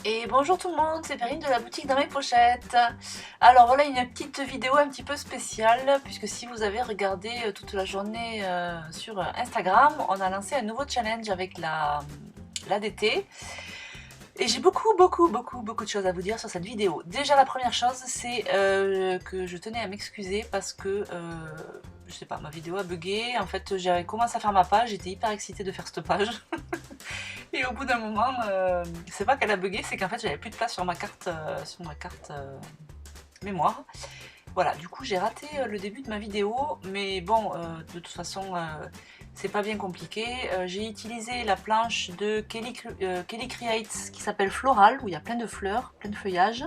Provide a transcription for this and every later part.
Et bonjour tout le monde, c'est Perrine de la boutique dans mes pochettes. Alors voilà une petite vidéo un petit peu spéciale, puisque si vous avez regardé toute la journée sur Instagram, on a lancé un nouveau challenge avec l'ADT. Et j'ai beaucoup de choses à vous dire sur cette vidéo. Déjà la première chose, c'est que je tenais à m'excuser parce que, je sais pas, ma vidéo a bugué. En fait, j'avais commencé à faire ma page, j'étais hyper excitée de faire cette page. Et au bout d'un moment, c'est pas qu'elle a bugué, c'est qu'en fait j'avais plus de place sur ma carte, mémoire. Voilà, du coup j'ai raté le début de ma vidéo, mais bon, de toute façon, c'est pas bien compliqué. J'ai utilisé la planche de Kelly Creates qui s'appelle Floral, où il y a plein de fleurs, plein de feuillages.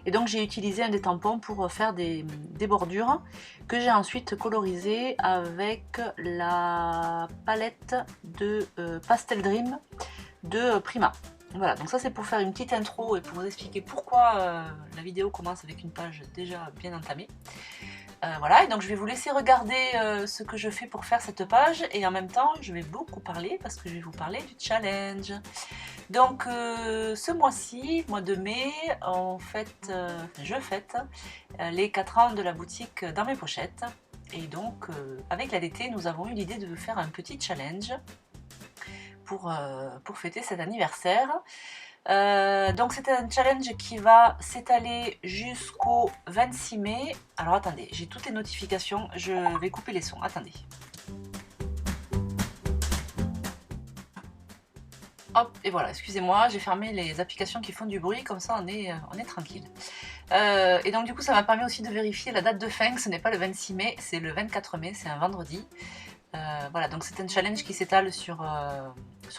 Et donc j'ai utilisé un des tampons pour faire des bordures que j'ai ensuite colorisé avec la palette de Pastel Dream de Prima. Voilà, donc ça c'est pour faire une petite intro et pour vous expliquer pourquoi la vidéo commence avec une page déjà bien entamée. Voilà, et donc je vais vous laisser regarder ce que je fais pour faire cette page et en même temps je vais beaucoup parler parce que je vais vous parler du challenge. Donc ce mois-ci, mois de mai, je fête les 4 ans de la boutique dans mes pochettes. Et donc avec l'ADT, nous avons eu l'idée de faire un petit challenge pour fêter cet anniversaire. Donc c'est un challenge qui va s'étaler jusqu'au 26 mai. Alors attendez, j'ai toutes les notifications, je vais couper les sons, attendez. Hop, et voilà, excusez-moi, j'ai fermé les applications qui font du bruit, comme ça on est tranquille. Et donc du coup ça m'a permis aussi de vérifier la date de fin, ce n'est pas le 26 mai, c'est le 24 mai, c'est un vendredi. Voilà, donc c'est un challenge qui s'étale sur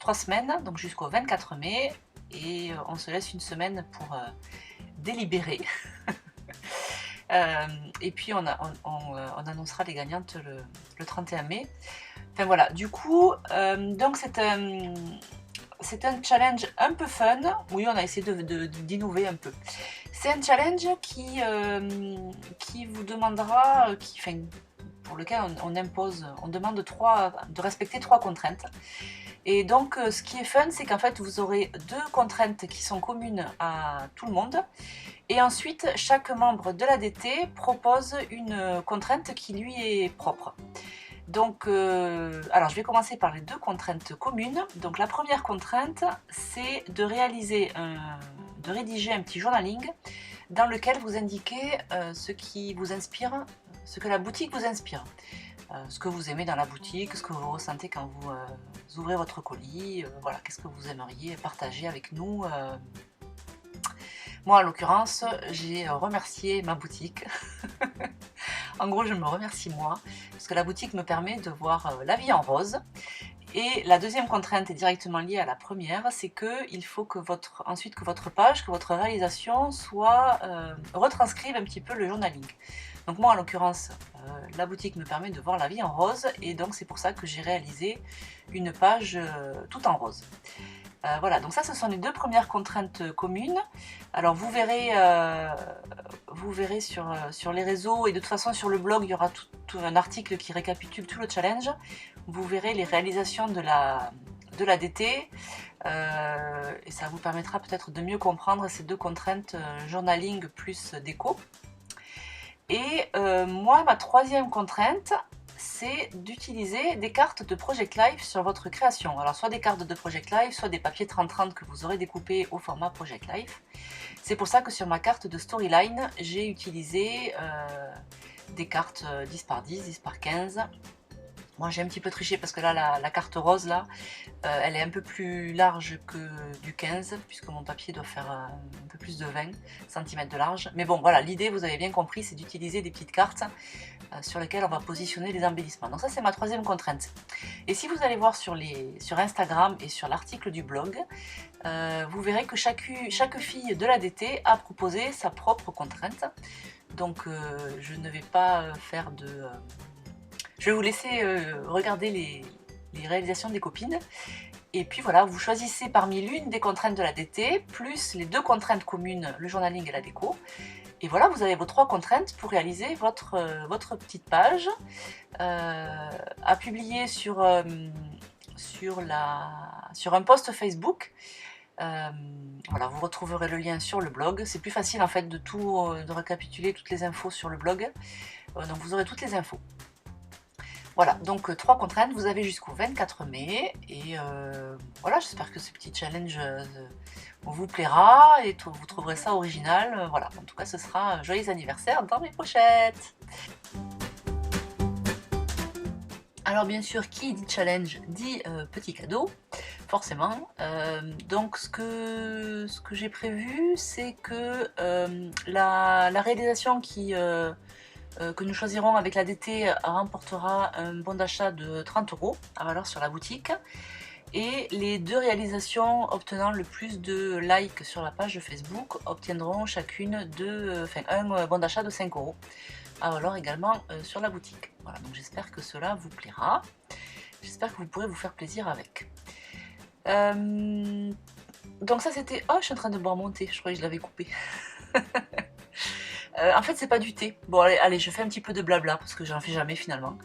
3 semaines, donc jusqu'au 24 mai, et on se laisse une semaine pour délibérer. Et puis on annoncera les gagnantes le 31 mai. Enfin voilà, du coup, donc c'est un challenge un peu fun. Oui, on a essayé d'innover un peu. C'est un challenge qui vous demandera, pour lequel on demande de respecter 3 contraintes. Et donc ce qui est fun, c'est qu'en fait vous aurez 2 contraintes qui sont communes à tout le monde. Et ensuite, chaque membre de l'ADT propose une contrainte qui lui est propre. Donc, alors je vais commencer par les 2 contraintes communes. Donc la première contrainte, c'est de rédiger un petit journaling dans lequel vous indiquez ce qui vous inspire, ce que la boutique vous inspire. Ce que vous aimez dans la boutique, ce que vous ressentez quand vous ouvrez votre colis, voilà, qu'est-ce que vous aimeriez partager avec nous. Moi, en l'occurrence, j'ai remercié ma boutique. En gros, je me remercie moi, parce que la boutique me permet de voir la vie en rose. Et la deuxième contrainte est directement liée à la première, c'est qu'il faut que ensuite que votre page, que votre réalisation retranscrive un petit peu le journaling. Donc moi, en l'occurrence, la boutique me permet de voir la vie en rose, et donc c'est pour ça que j'ai réalisé une page tout en rose. Voilà, donc ça ce sont les 2 premières contraintes communes. Alors vous verrez sur les réseaux et de toute façon sur le blog, il y aura tout un article qui récapitule tout le challenge. Vous verrez les réalisations de l'ADT et ça vous permettra peut-être de mieux comprendre ces 2 contraintes journaling plus déco. Et moi, ma troisième contrainte, c'est d'utiliser des cartes de Project Life sur votre création. Alors soit des cartes de Project Life, soit des papiers 30-30 que vous aurez découpés au format Project Life. C'est pour ça que sur ma carte de Storyline, j'ai utilisé des cartes 10 par 10, 10 par 15. Moi j'ai un petit peu triché parce que là la carte rose là, elle est un peu plus large que du 15 puisque mon papier doit faire un peu plus de 20 cm de large. Mais bon voilà, l'idée vous avez bien compris, c'est d'utiliser des petites cartes sur lesquelles on va positionner les embellissements. Donc ça c'est ma troisième contrainte. Et si vous allez voir sur Instagram et sur l'article du blog, vous verrez que chaque fille de l'ADT a proposé sa propre contrainte. Donc je ne vais pas faire de... Je vais vous laisser regarder les réalisations des copines. Et puis voilà, vous choisissez parmi l'une des contraintes de la DT, plus les 2 contraintes communes, le journaling et la déco. Et voilà, vous avez vos 3 contraintes pour réaliser votre petite page à publier sur un post Facebook voilà, vous retrouverez le lien sur le blog. C'est plus facile en fait de récapituler toutes les infos sur le blog. Donc vous aurez toutes les infos. Voilà, donc 3 contraintes, vous avez jusqu'au 24 mai. Et voilà, j'espère que ce petit challenge vous plaira et vous trouverez ça original. Voilà, en tout cas, ce sera un joyeux anniversaire dans mes pochettes. Alors bien sûr, qui dit challenge dit petit cadeau, forcément. Donc ce que j'ai prévu, c'est que la réalisation que nous choisirons avec la DT remportera un bon d'achat de 30 € à valeur sur la boutique. Et les 2 réalisations obtenant le plus de likes sur la page de Facebook obtiendront chacune un bon d'achat de 5 € à valeur également sur la boutique. Voilà, donc j'espère que cela vous plaira. J'espère que vous pourrez vous faire plaisir avec. Donc ça c'était... Oh, je suis en train de boire mon thé, je croyais que je l'avais coupé. En fait, c'est pas du thé. Bon, allez, je fais un petit peu de blabla parce que j'en fais jamais finalement.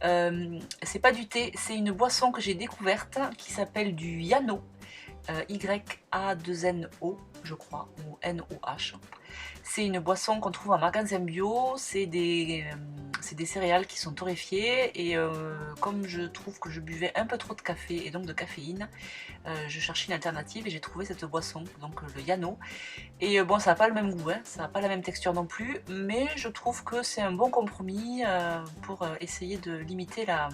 C'est pas du thé, c'est une boisson que j'ai découverte qui s'appelle du Yano. Y-A-2-N-O, je crois, ou N-O-H. C'est une boisson qu'on trouve en magasin bio. C'est des céréales qui sont torréfiées. Et comme je trouve que je buvais un peu trop de café et donc de caféine, je cherchais une alternative et j'ai trouvé cette boisson, donc le Yano. Et bon, ça n'a pas le même goût, hein, ça n'a pas la même texture non plus, mais je trouve que c'est un bon compromis pour essayer de limiter la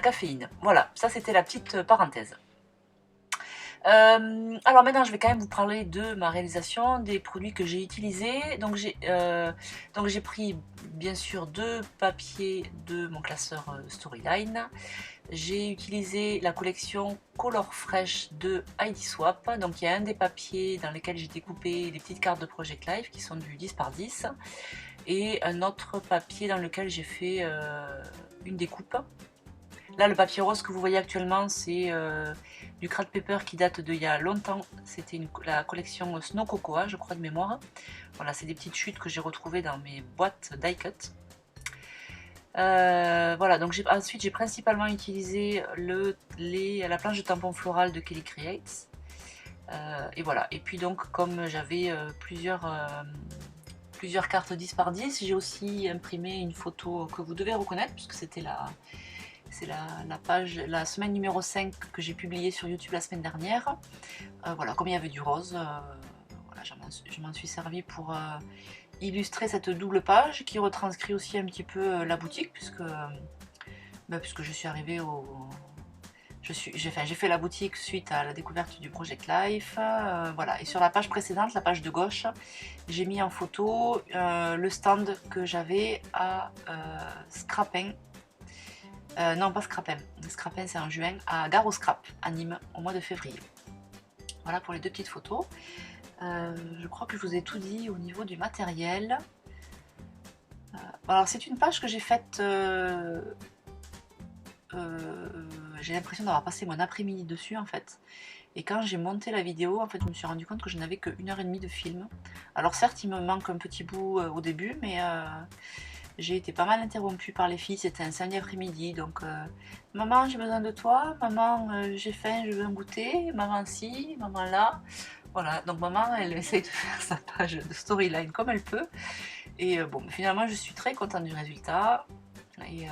caféine. Voilà, ça c'était la petite parenthèse. Alors maintenant, je vais quand même vous parler de ma réalisation, des produits que j'ai utilisés. Donc j'ai pris bien sûr 2 papiers de mon classeur Storyline. J'ai utilisé la collection Color Fresh de Heidi Swap. Donc il y a un des papiers dans lesquels j'ai découpé des petites cartes de Project Life qui sont du 10 par 10. Et un autre papier dans lequel j'ai fait une découpe. Là, le papier rose que vous voyez actuellement, c'est du Craft Paper qui date d'il y a longtemps. C'était la collection Snow Cocoa, je crois, de mémoire. Voilà, c'est des petites chutes que j'ai retrouvées dans mes boîtes die cut. Voilà, donc ensuite j'ai principalement utilisé la planche de tampon floral de Kelly Creates. Et voilà, et puis donc comme j'avais plusieurs cartes 10 par 10, j'ai aussi imprimé une photo que vous devez reconnaître puisque c'était la semaine numéro 5 que j'ai publiée sur YouTube la semaine dernière. Voilà, comme il y avait du rose, voilà, je m'en suis servi pour illustrer cette double page qui retranscrit aussi un petit peu la boutique puisque je suis arrivée j'ai fait la boutique suite à la découverte du Project Life. Voilà, et sur la page précédente, la page de gauche, j'ai mis en photo le stand que j'avais à Scrapin. Non, pas Scrapin. Scrapin, c'est en juin, à Gare au Scrap, à Nîmes, au mois de février. Voilà pour les 2 petites photos. Je crois que je vous ai tout dit au niveau du matériel. Alors, c'est une page que j'ai faite... j'ai l'impression d'avoir passé mon après-midi dessus, en fait. Et quand j'ai monté la vidéo, en fait, je me suis rendu compte que je n'avais que 1h30 de film. Alors, certes, il me manque un petit bout au début, mais... j'ai été pas mal interrompue par les filles, c'était un samedi après-midi, donc maman j'ai besoin de toi, maman j'ai faim, je veux un goûter, maman ci, maman là. Voilà, donc maman elle essaye de faire sa page de storyline comme elle peut. Et bon, finalement je suis très contente du résultat. Et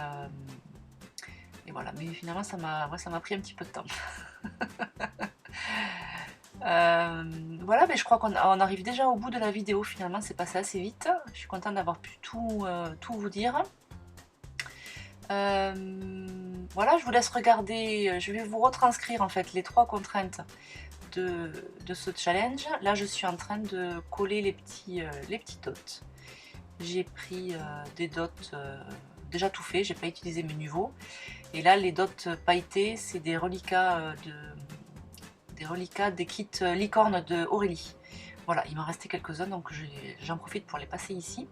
voilà, mais finalement ça m'a pris un petit peu de temps. Voilà, mais je crois qu'on arrive déjà au bout de la vidéo, finalement c'est passé assez vite. Je suis contente d'avoir pu tout vous dire. Voilà, je vous laisse regarder, je vais vous retranscrire en fait les 3 contraintes de ce challenge. Là je suis en train de coller les petits dots. J'ai pris des dots déjà tout fait, j'ai pas utilisé mes niveaux. Et là les dots pailletés, c'est des reliquats des kits licorne de Aurélie. Voilà, il m'en restait quelques-uns, donc j'en profite pour les passer ici.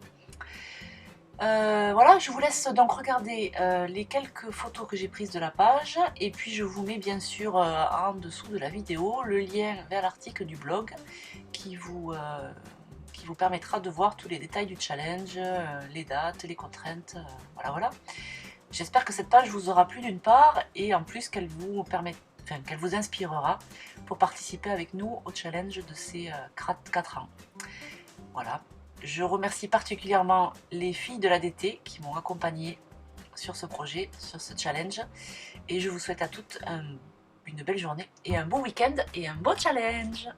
Voilà, je vous laisse donc regarder les quelques photos que j'ai prises de la page, et puis je vous mets bien sûr en dessous de la vidéo le lien vers l'article du blog qui vous permettra de voir tous les détails du challenge, les dates, les contraintes, voilà. J'espère que cette page vous aura plu d'une part, et en plus qu'elle vous enfin, qu'elle vous inspirera pour participer avec nous au challenge de ces 4 ans. Voilà. Je remercie particulièrement les filles de l'ADT qui m'ont accompagnée sur ce projet, sur ce challenge. Et je vous souhaite à toutes une belle journée et un bon week-end et un beau challenge.